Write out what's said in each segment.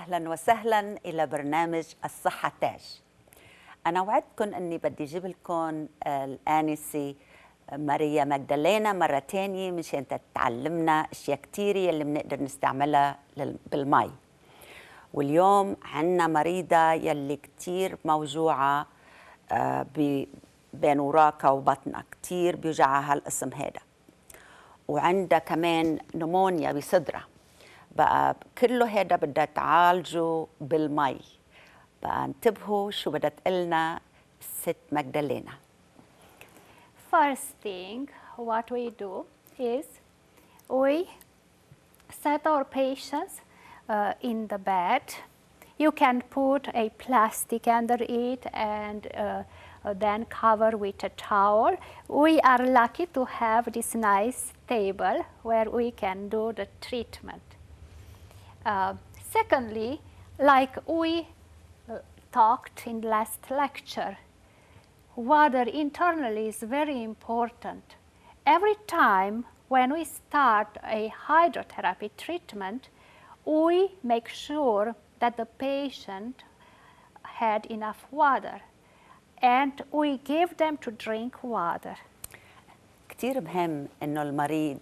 أهلا وسهلا إلى برنامج الصحة تاج. أنا وعدتكم أني بدي أجيب لكم الآنسة ماريا ماجدالينا مرة تانية مشان تتعلمنا أشياء كتيرة اللي بنقدر نستعملها بالمي. واليوم عنا مريضة يلي كتير موجوعة بين وراكها وبطنها، كتير بيوجعها هالقسم هذا، وعندها كمان نمونيا بصدرها. بقى كله هذا بدها تعالجه بالمي. بقى انتبهوا شو بدها تقلنا الست ماجدالينا. First thing, what we do is we set our patients in the bed. You can put a plastic under it and then cover with a towel. We are lucky to have this nice table where we can do the treatment. Secondly, like we talked in last lecture, water internally is very important. Every time when we start a hydrotherapy treatment, we make sure that the patient had enough water and we give them to drink water. كتير مهم إنه المريض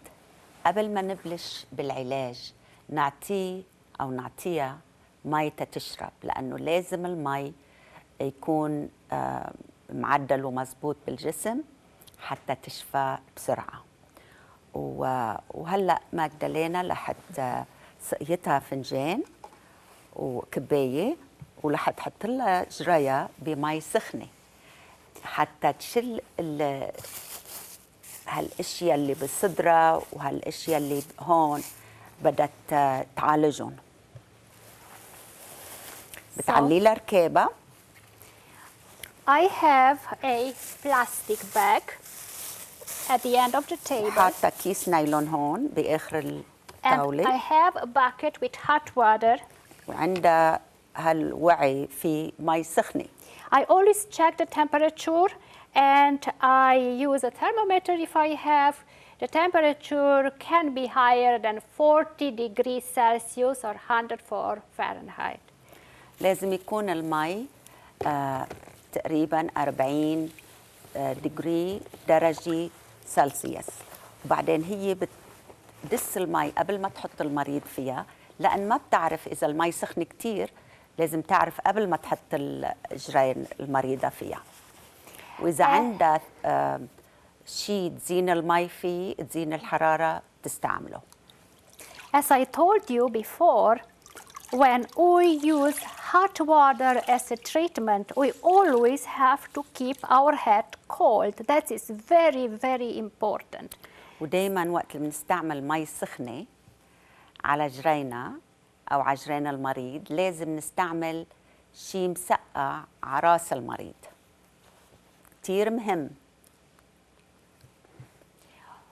قبل ما نبلش بالعلاج نعطيه أو نعطيها مي تشرب، لأنه لازم المي يكون معدل ومزبوط بالجسم حتى تشفى بسرعة. وهلأ ماجدالينا رح سقيتها فنجان وكباية ورح تحط لها جريا بمي سخنة حتى تشل هالاشياء اللي بصدرها وهالاشياء اللي هون بدها تعالجهم. بتعلي لها ركابة. I have a plastic bag at the end of the table. حاطة كيس نايلون هون بآخر الطاولة. And I have a bucket with hot water. وعندها هالوعي في مي سخنة. I always check the temperature and I use a thermometer if I have. The temperature can be higher than 40 degrees Celsius or 104 Fahrenheit. لازم يكون المي تقريبا 40 درجة سلسيوس. وبعدين هي بتدس المي قبل ما تحط المريض فيها، لأن ما بتعرف إذا المي سخنة كتير، لازم تعرف قبل ما تحط الجرين المريضة فيها. وإذا عندها شيء تزين المي فيه، تزين الحرارة، تستعمله. As I told you before, when we use hot water as a treatment, we always have to keep our head cold. That is very, very important. ودايما وقت اللي بنستعمل مي سخنة على جرينا أو على جرين المريض لازم نستعمل شيء مسقع على راس المريض. كتير مهم.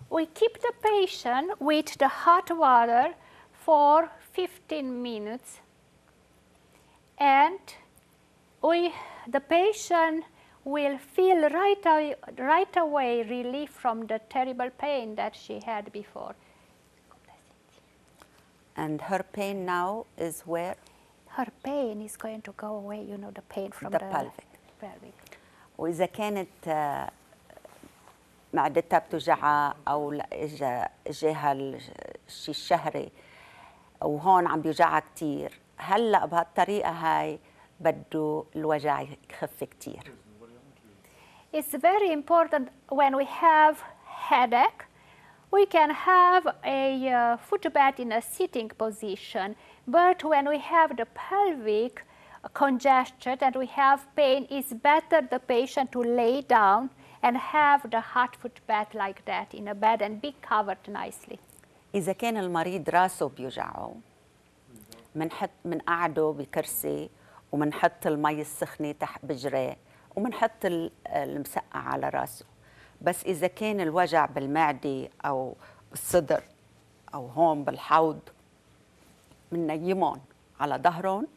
We keep the patient with the hot water for 15 minutes and the patient will feel right away relief from the terrible pain that she had before. And her pain now is where? Her pain is going to go away, you know, the pain from the pelvic. وإذا كانت معدتها بتوجعها أو إجاها الشيء الشهري وهون عم بيوجعها كتير، هلأ بهالطريقة هاي بده الوجع يخف كتير. It's very important when we have headache, we can have a foot bath in a sitting position, but when we have the pelvic congestion and we have pain, it's better the patient to lay down and have the hot foot bath like that in a bed and be covered nicely. إذا كان المريض راسه بيوجعه منقعده بكرسي ومنحط المي السخنة تحت بجراه ومنحط المسقع على راسه. بس إذا كان الوجع بالمعدة أو بالصدر أو هون بالحوض مننيمهم على ظهرهم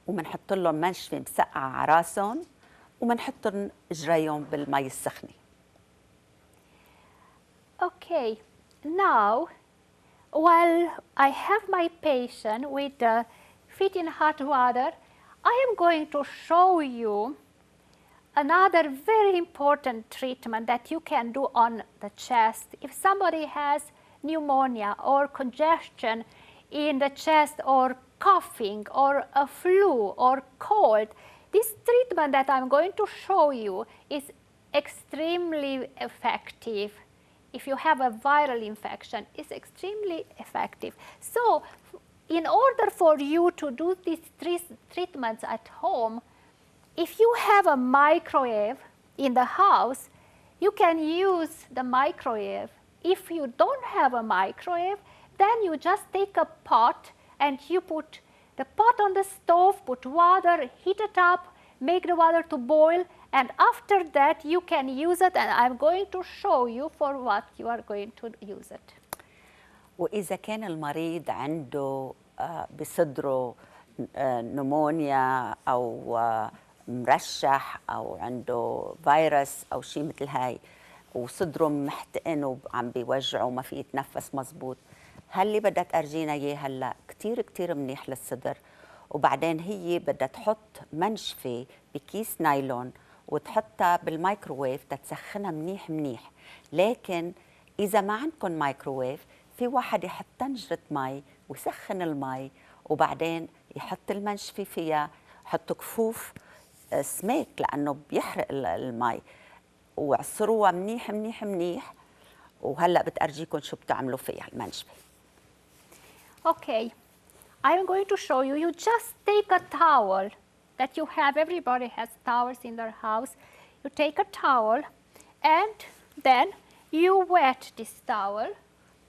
ومنحط لهم منشفة مسقعة على راسهم ومنحط جريهم بالمي السخنة. Okay, now while I have my patient with the feet in hot water, I am going to show you another very important treatment that you can do on the chest. If somebody has pneumonia or congestion in the chest or coughing or a flu or cold, this treatment that I'm going to show you is extremely effective. If you have a viral infection, it's extremely effective. So in order for you to do these treatments at home, if you have a microwave in the house, you can use the microwave. If you don't have a microwave, then you just take a pot and you put the pot on the stove, put water, heat it up, make the water to boil, and after that you can use it, and I'm going to show you for what you are going to use it. وإذا كان المريض عنده بصدره نمونيا أو مرشح أو عنده فيروس أو شيء مثل هاي وصدره محتقن وعم بيوجعه وما في يتنفس مزبوط، هاللي بدها تأرجينا إياه هلا كتير كتير منيح للصدر. وبعدين هي بدها تحط منشفة بكيس نايلون وتحطها بالمايكروويف تتسخنها منيح منيح. لكن إذا ما عندكم مايكروويف، في واحد يحط طنجرة مي ويسخن المي وبعدين يحط المنشفة فيها، يحطوا كفوف سميك لأنه بيحرق المي، وعصروها منيح منيح منيح. وهلأ بتأرجيكم شو بتعملوا فيها المنشفة. Okay, I'm going to show you. You just take a towel that you have. Everybody has towels in their house. You take a towel and then you wet this towel.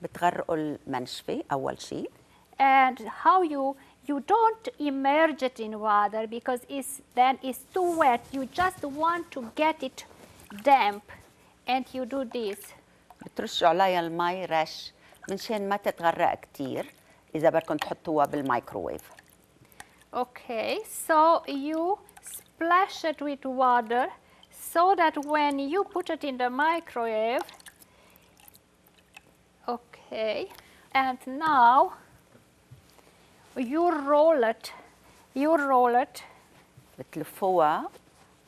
بتغرقوا المنشفة أول شيء. And how you don't immerse it in water because it's too wet. You just want to get it damp, and you do this. بترشوا عليها المي رش منشان ما تتغرق كتير إذا بدكم تحطوها بالمايكروويف. Okay, so you splash it with water so that when you put it in the microwave, okay, and now you roll it. بتلفوها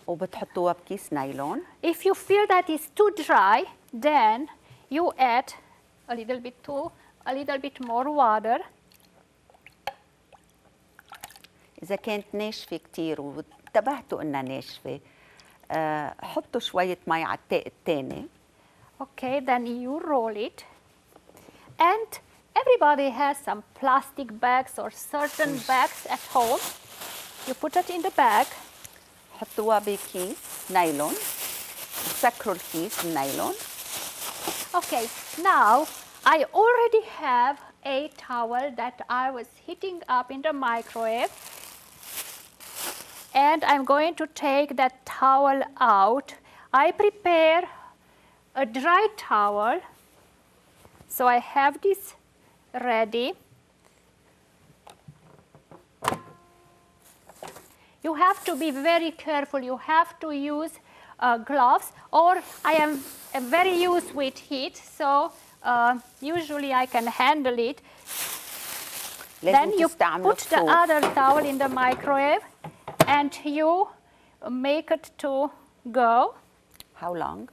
وبتحطوها بكيس نايلون. If you feel that it's too dry, then you add a little bit more water. إذا كانت ناشفة كتير وانتبهتوا إنها ناشفة، حطوا شوية مي على التاء الثاني. Okay, then you roll it. And everybody has some plastic bags or certain bags at home. You put it in the bag. حطوها بكيس نايلون وسكروا الكيس النايلون. Okay, now I already have a towel that I was heating up in the microwave. And I'm going to take that towel out. I prepare a dry towel. So I have this ready. You have to be very careful. You have to use gloves, or I am very used with heat, so usually I can handle it. Then you put the other towel in the microwave and you make it to go. How long?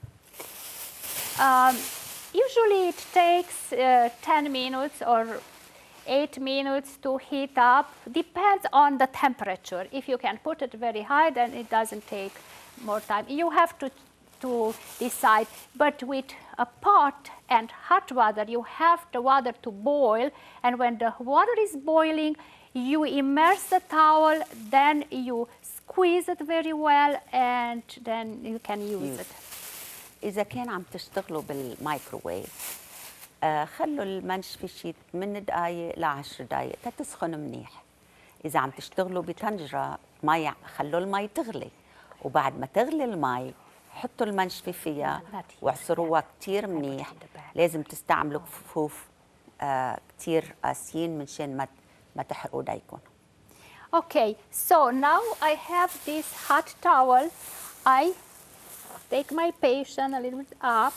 Usually it takes 10 minutes or 8 minutes to heat up. Depends on the temperature. If you can put it very high, then it doesn't take more time. You have to decide. But with a pot and hot water, you have the water to boil. And when the water is boiling, you immerse the towel, then you squeeze it very well, and then you can use it. إذا كان عم تشتغلوا بالمايكروويف، خلوا المنشفة شي 8 دقايق ل 10 دقايق تتسخن منيح. إذا عم تشتغلوا بطنجرة مي، خلوا المي تغلي، وبعد ما تغلي المي حطوا المنشفة فيها واعصروها كتير منيح. لازم تستعملوا كفوف كتير قاسيين منشان ما تحرقوا ايديكم. Okay, so now I have this hot towel. I take my patient a little bit up.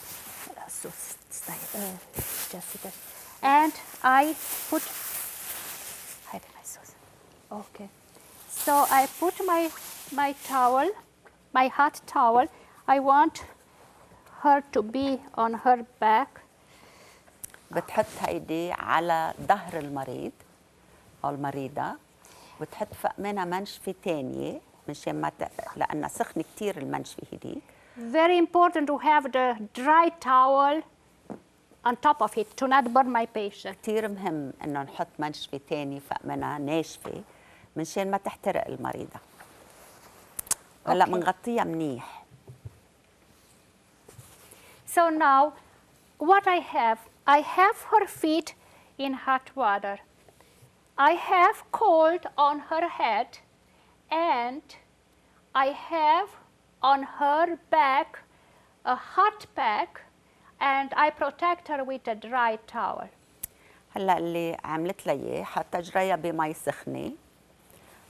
and I put. Okay. So I put my towel, my hot towel. I want her to be on her back. بتحط هيدي على ظهر المريض أو المريضة، وتحط فوق منها منشفة تانية مشان ما لأنها سخنة كتير المنشفة هديك. Very important to have the dry towel on top of it to not burn my patient. كتير مهم إنه نحط منشفة تانية فوق منها ناشفة مشان ما تحترق المريضة. هلا بنغطيها منيح. So now, what I have her feet in hot water. I have cold on her head, and I have on her back a hot pack, and I protect her with a dry towel. هلا اللي عملت لها اياه حاطه جريها بمي سخنه،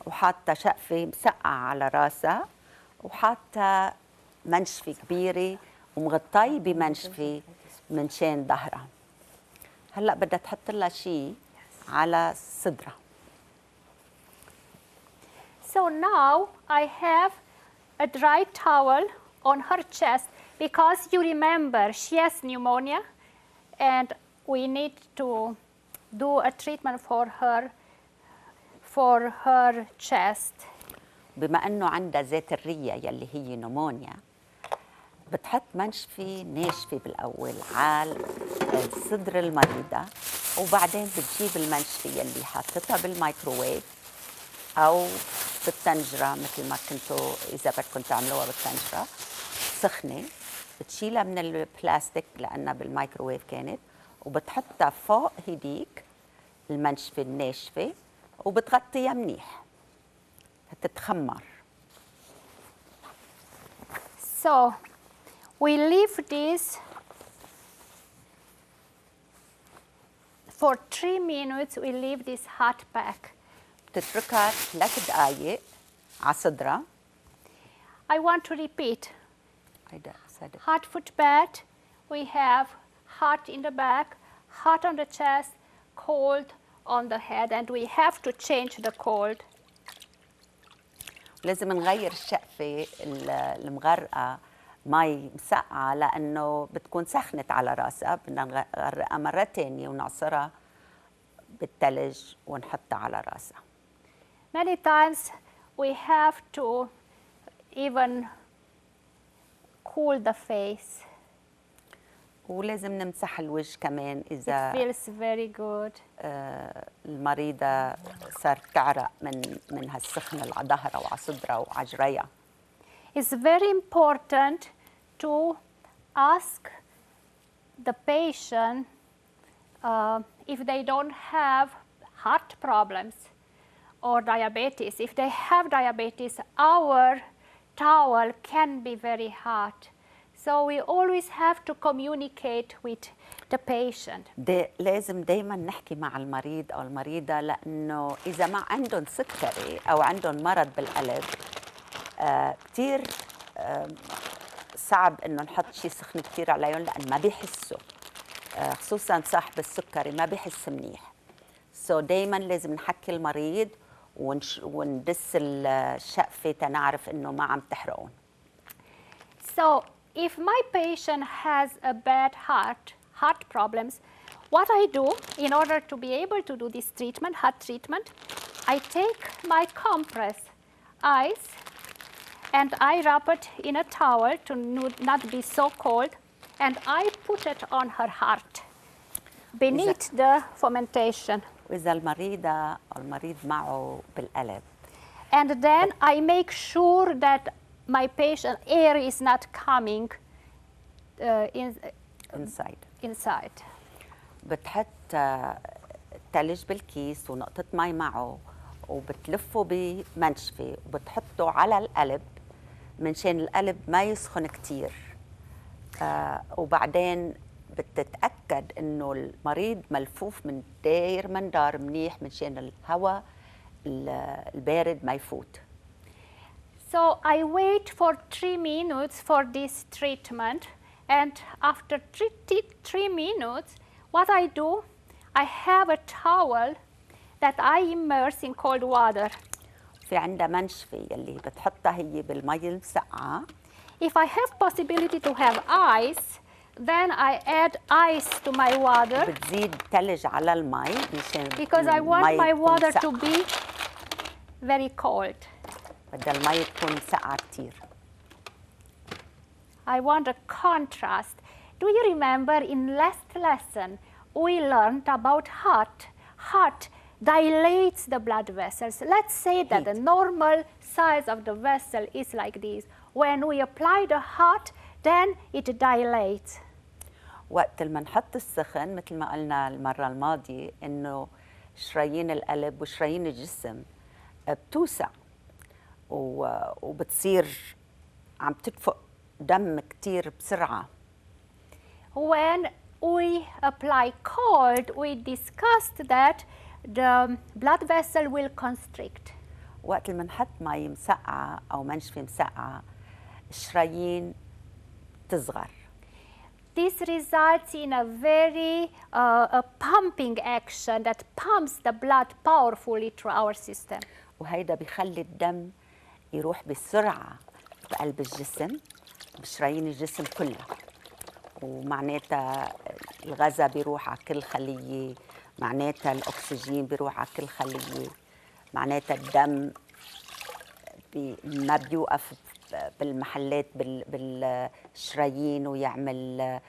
وحاطه شقفه مسقعه على راسها، وحاطه منشفه كبيره ومغطيه بمنشفه من شان ظهرها. هلا بدها تحط لها شيء على صدرها. So now I have a dry towel on her chest because you remember she has pneumonia and we need to do a treatment for her chest. بما انه عندها ذات الريه يلي هي نمونيا، بتحط منشفه ناشفه بالاول على صدر المريضه، وبعدين بتجيب المنشفه يلي حاطتها بالميكروويف او بالطنجره مثل ما كنتوا اذا بدكم تعملوها بالطنجره سخنه، بتشيلها من البلاستيك لانها بالميكروويف كانت، وبتحطها فوق هديك المنشفه الناشفه وبتغطيها منيح تتخمر. So we leave this for 3 minutes. We leave this hot pack. بتتركها 3 دقائق على صدرها. I want to repeat. صدق. Hot foot bath. We have hot in the back, hot on the chest, cold on the head, and we have to change the cold. لازم نغير الشقفة المغرقة مي مسقعة لأنه بتكون سخنت على راسها، بدنا نغرقها مرة تانية ونعصرها بالثلج ونحطها على راسها. Many times we have to even cool the face. ولازم نمسح الوجه كمان إذا It feels very good. المريضة صارت تعرق من هالسخنة اللي على ظهرها وعلى صدرها وعلى جريها. It's very important to ask the patient if they don't have heart problems or diabetes. If they have diabetes, our towel can be very hot. So we always have to communicate with the patient. لازم دايما نحكي مع المريض أو المريضة، لأنه إذا ما عندهم سكري أو عندهم مرض بالقلب كتير صعب إنه نحط شيء سخن كتير عليهم لأن ما بيحسوا، خصوصا صاحب السكري ما بيحس منيح. دايما لازم نحكي المريض وندس الشقفة تنعرف إنه ما عم تحرقهم. So if my patient has a bad heart problems, what I do in order to be able to do this treatment, heart treatment, I take my compress ice and I wrap it in a towel to not be so cold, and I put it on her heart beneath the fomentation. وإذا المريضة أو المريض معه بالقلب. And then I make sure that my patient air is not coming inside. بتحط ثلج بالكيس ونقطة مي معه وبتلفه بمنشفة وبتحطه على القلب منشان القلب ما يسخن كتير. وبعدين بتتأكد إنه المريض ملفوف من داير مندار منيح منشان الهواء البارد ما يفوت. So I wait for 3 minutes for this treatment, and after 3 minutes, what I do, I have a towel that I immerse in cold water. في عندها منشفة يلي بتحطها هي بالمي المسقعة. If I have possibility to have ice, then I add ice to my water بتزيد ثلج على المي مشان because I want المي my تكون water to ساقعة. be very cold. بدها المي تكون ساقعة كتير. I want a contrast. Do you remember in last lesson we learned about heart? Heart dilates the blood vessels. Let's say that the normal size of the vessel is like this. When we apply the heart, then it dilates. وقت ما نحط السخن مثل ما قلنا المرة الماضية إنه شرايين القلب وشرايين الجسم بتوسع وبتصير عم تدفق دم كتير بسرعة. When we apply cold, we discussed that the blood vessel will constrict. وقت ما نحط مي مسقعة أو منشفة مسقعة الشرايين تصغر. This results in a very a pumping action that pumps the blood powerfully through our system. وهيدا بيخلي الدم يروح بسرعة بقلب الجسم بشرايين الجسم كلها، ومعناتها الغذاء بيروح على كل خلية، معناتها الأكسجين بيروح على كل خلية، معناتها الدم ما بيوقف بالمحلات بالشرايين ويعمل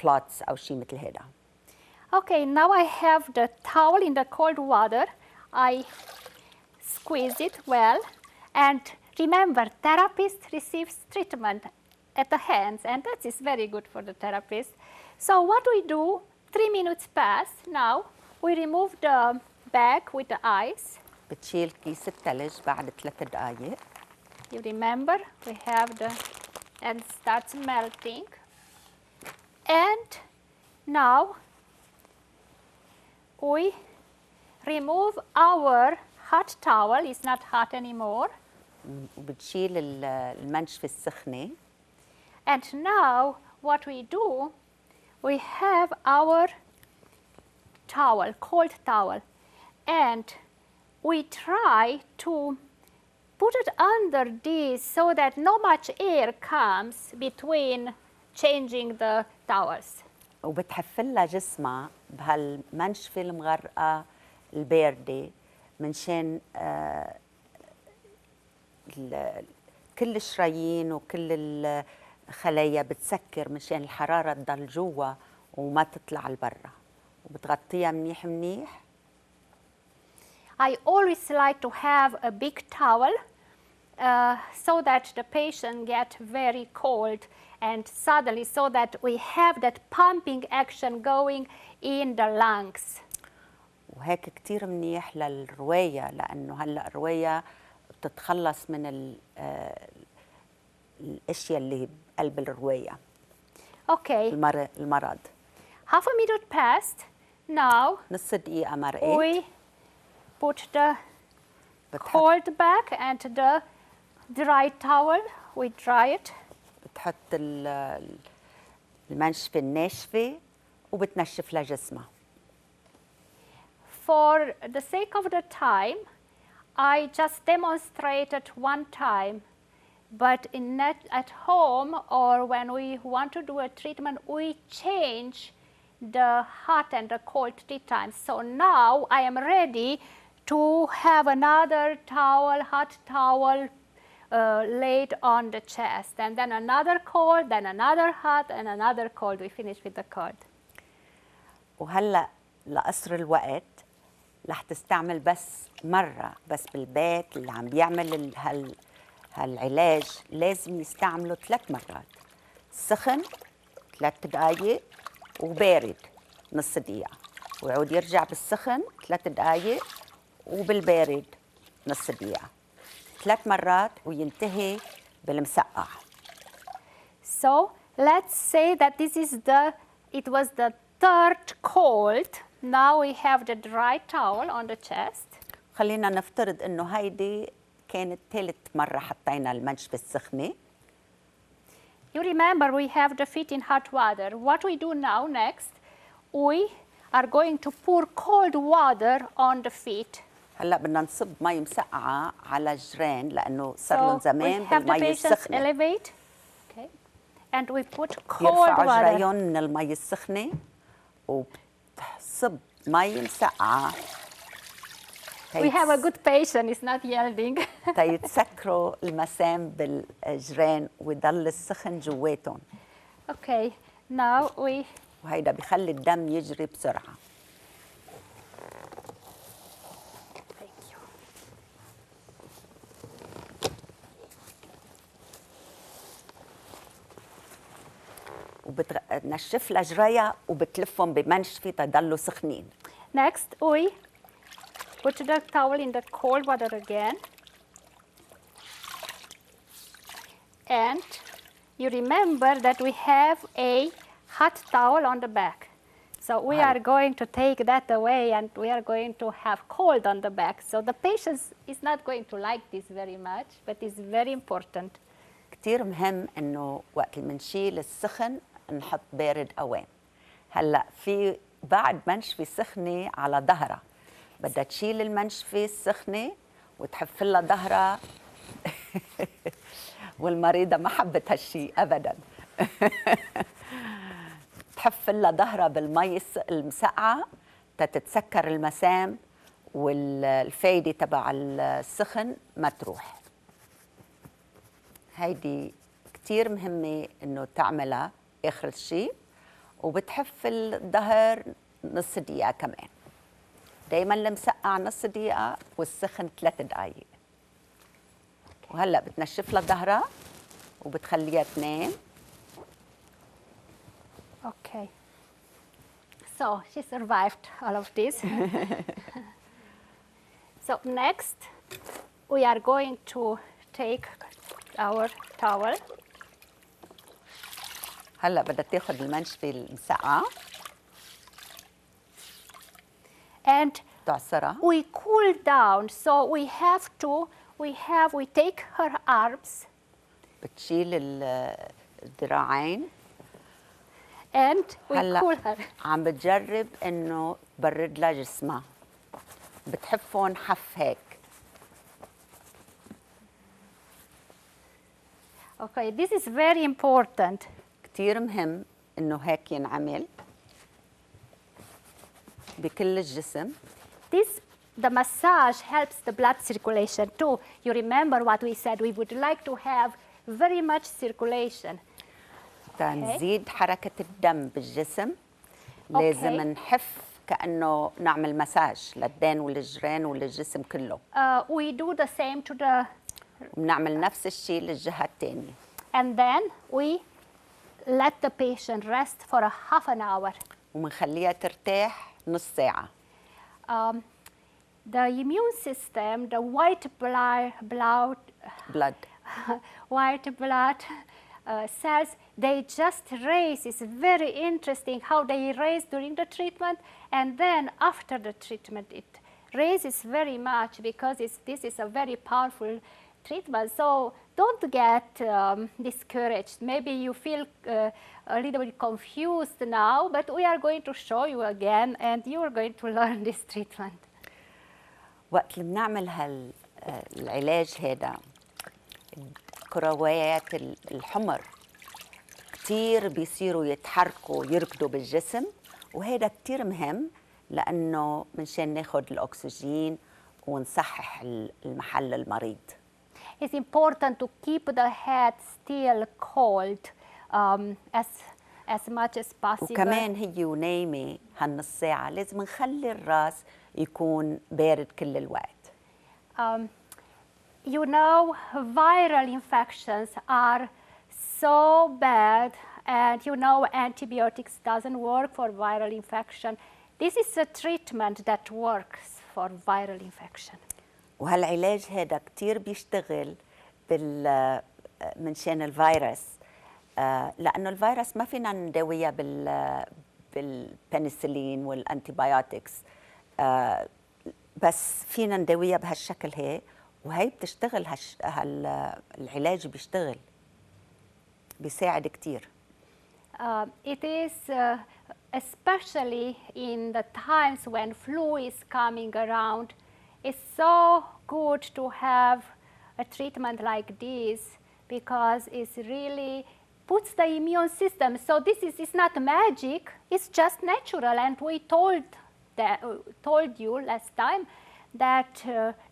كلوتس أو شيء مثل هذا. Okay, now I have the towel in the cold water. I squeeze it well, and remember, therapist receives treatment at the hands, and that is very good for the therapist. So what we do, 3 minutes pass. Now we remove the bag with the ice. بتشيل كيس الثلج بعد 3 دقائق. You remember, we have the, and starts melting. And now we remove our hot towel. It's not hot anymore. وبتشيل المنشفة السخنة. And now what we do, we have our towel, cold towel, and we try to put it under this so that not much air comes between changing the towels. وبتحفلها جسمها بهالمنشفة المغرقة الباردة منشان كل الشرايين وكل الخلايا بتسكر منشان الحرارة تضل جوا وما تطلع لبرا، وبتغطيها منيح منيح. I always like to have a big towel so that the patient get very cold and suddenly so that we have that pumping action going in the lungs. وهيك كتير منيح للرواية، لأنه هلأ الرواية بتتخلص من الأشياء اللي بقلب الرواية. Okay. المرض. Half a minute passed. Now نص دقيقة مرقت. we put the cold bag and the dry towel. We dry it. بتحط المنشفة الناشفة وبتنشف لها جسمها. For the sake of the time, I just demonstrated one time. But at home or when we want to do a treatment, we change the hot and the cold 3 times. So now I am ready to have another towel, hot towel laid on the chest, and then another cold, then another hot, and another cold. We finish with the cold. وهلا لقصر الوقت رح تستعمل بس مرة بس بالبيت. اللي عم بيعمل هالعلاج لازم يستعمله 3 مرات، سخن 3 دقايق وبارد نص دقيقة، ويعود يرجع بالسخن 3 دقايق وبالبارد نص دقيقة، 3 مرات وينتهي بالمسقع. So let's say that it was the 3rd cold. Now we have the dry towel on the chest. خلينا نفترض انه هيدي كانت 3 مرة حطينا المنشفة السخنة. You remember we have the feet in hot water. What we do now next, we are going to pour cold water on the feet. هلا بدنا نصب مي مسقعة على الجرين لأنه صار لهم So we زمان have the بالمي patients السخنة. elevate, okay, and we put cold يرفعوا water. جريهم من المي السخنة وبتصب مي مسقعة. We have a good patient, it's not yielding. تيتسكروا المسام بالجرين ويضل السخن جواتهم. Okay, now we وهيدا بخلي الدم يجري بسرعة. thank you. وبتنشف لها جريها وبتلفهم بمنشفة تيضلوا سخنين. Next, we put the towel in the cold water again. And you remember that we have a hot towel on the back. So we are going to take that away and we are going to have cold on the back. So the patient is not going to like this very much, but it's very important. كتير مهم إنه وقت المنشيل السخن نحط بارد قوام. هلا في بعد منشفة سخنة على ظهرها بدها تشيل المنشفة السخنة وتحف لها ظهرها. والمريضة ما حبت هالشيء أبداً. تحف لها ظهرها بالمي المسقعة تتسكر المسام والفايدة تبع السخن ما تروح. هيدي كتير مهمة إنه تعملها آخر شيء وبتحف الظهر نص دقيقة كمان. دايماً المسقع نص دقيقة والسخن 3 دقايق. وهلا بتنشف لها ظهرها وبتخليها تنام. Okay. So she survived all of this. So next, we are going to take our towel. هلا بدها تاخذ المنشفة المسقعة And تعصرها. we cool down. So we take her arms بتشيل الذراعين. and we هلا cool her. عم بتجرب انه تبرد لها جسمها. بتحفهم حف هيك. Okay, this is very important. كتير مهم انه هيك ينعمل بكل الجسم. The massage helps the blood circulation too. You remember what we said, we would like to have very much circulation. تنزيد حركة الدم بالجسم لازم نحف كأنه نعمل مساج للدين وللجرين وللجسم كله. We do the same to the... بنعمل نفس الشيء للجهة الثانية. And then we let the patient rest for a half an hour. ومنخليها ترتاح نص ساعة. The immune system, the white blood cells, they just raise. It's very interesting how they raise during the treatment, and then after the treatment it raises very much because this is a very powerful treatment. So don't get discouraged. Maybe you feel a little bit confused now, but we are going to show you again, and you are going to learn this treatment. وقت اللي بنعمل العلاج هذا كروات الحمر كتير بيصيروا يتحركوا يركضوا بالجسم وهذا كتير مهم لأنه منشان ناخد الأكسجين ونصحح المحل المريض. It's important to keep the head still cold as much as possible. وكمان هي ونايمة هالنص ساعة لازم نخلي الراس يكون بارد كل الوقت. You know, viral infections are so bad, and you know antibiotics doesn't work for viral infection. This is a treatment that works for viral infection. وهالعلاج هذا كتير بيشتغل منشان الفيروس لأنه الفيروس ما فينا نداويها بالبنسلين والانتيبيوتكس بس فينا نداويها بهالشكل هيك وهي بتشتغل العلاج بيشتغل بيساعد كتير. It is especially in the times when flu is coming around. It's so good to have a treatment like this because it really puts the immune system. So this is not magic, it's just natural. And we told you last time that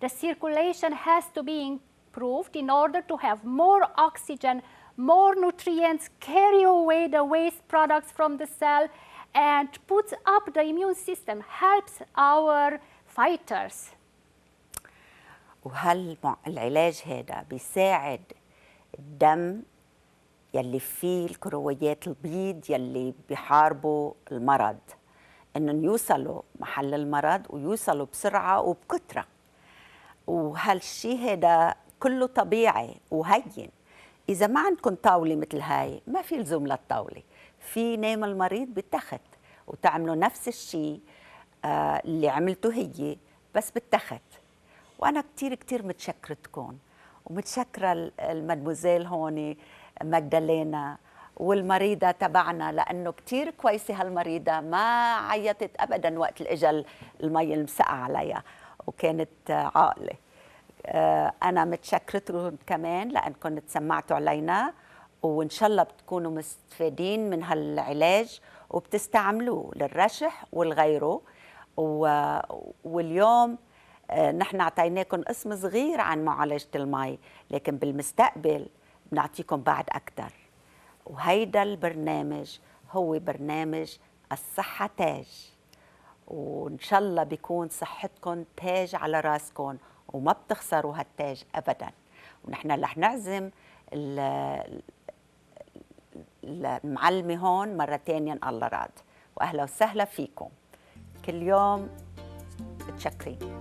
the circulation has to be improved in order to have more oxygen, more nutrients, carry away the waste products from the cell, and puts up the immune system, helps our fighters. وهل العلاج هذا بيساعد الدم يلي فيه الكرويات البيض يلي بيحاربوا المرض انهم يوصلوا محل المرض ويوصلوا بسرعه وبكثره. وهالشيء هذا كله طبيعي وهين. اذا ما عندكم طاوله مثل هاي ما في لزوم للطاوله، في نام المريض بالتخت وتعملوا نفس الشيء اللي عملته هي بس بالتخت. وانا كثير متشكرتكم ومتشكره المدموزيل هون ماجدالينا والمريضة تبعنا، لأنه كتير كويسة هالمريضة، ما عيطت أبدا وقت الإجل المي المسقعة عليها وكانت عاقلة. أنا متشكرتكم كمان لأنكم تسمعتوا علينا، وإن شاء الله بتكونوا مستفيدين من هالعلاج وبتستعملوه للرشح والغيره. واليوم نحن أعطيناكم اسم صغير عن معالجة المي، لكن بالمستقبل بنعطيكم بعد أكثر. وهيدا البرنامج هو برنامج الصحة تاج، وإن شاء الله بيكون صحتكم تاج على راسكم وما بتخسروا هالتاج أبدا. ونحن رح نعزم المعلمة هون مرة تانية إن الله راد. وأهلا وسهلا فيكم كل يوم. متشكرين.